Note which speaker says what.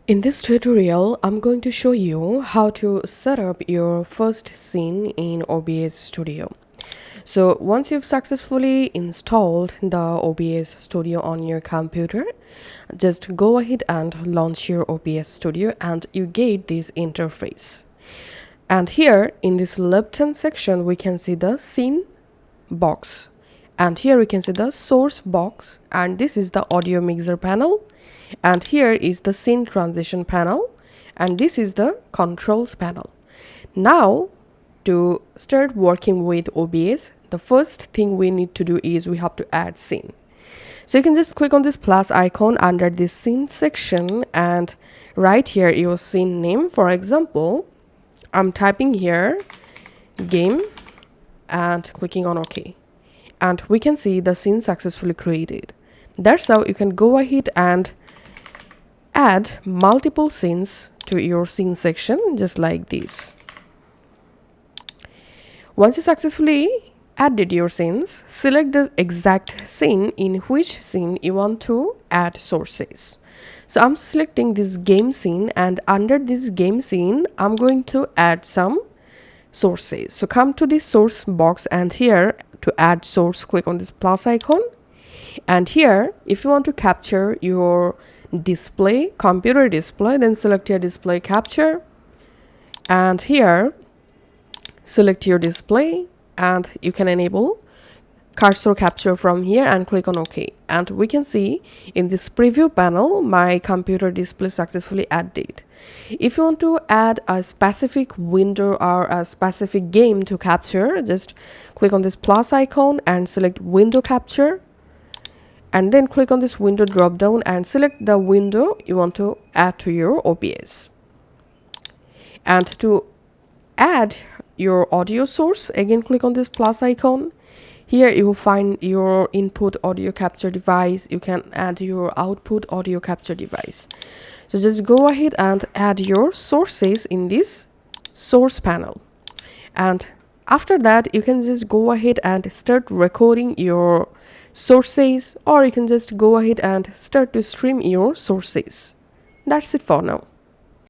Speaker 1: In this tutorial, I'm going to show you how to set up your first scene in OBS Studio. So once you've successfully installed the OBS Studio on your computer, just go ahead and launch your OBS Studio and you get this interface. And here in this left hand section, we can see the scene box. And here we can see the source box, and this is the audio mixer panel, and here is the scene transition panel, and this is the controls panel. Now to start working with OBS, the first thing we need to do is we have to add scene. So you can just click on this plus icon under this scene section, and right here your scene name. For example, I'm typing here game and clicking on OK. And we can see the scene successfully created. That's how you can go ahead and add multiple scenes to your scene section, just like this. Once you successfully added your scenes, select the exact scene in which scene you want to add sources. So I'm selecting this game scene, and under this game scene, I'm going to add some sources. So come to this source box, and here to add source, click on this plus icon. And here, if you want to capture your display, computer display, then select your display capture. And here, select your display, and you can enable cursor capture from here and click on OK. And we can see in this preview panel, my computer display successfully added. If you want to add a specific window or a specific game to capture, just click on this plus icon and select window capture, and then click on this window drop down and select the window you want to add to your OBS. And to add your audio source, again click on this plus icon. Here you will find your input audio capture device. You can add your output audio capture device. So just go ahead and add your sources in this source panel. And after that, you can just go ahead and start recording your sources, or you can just go ahead and start to stream your sources. That's it for now.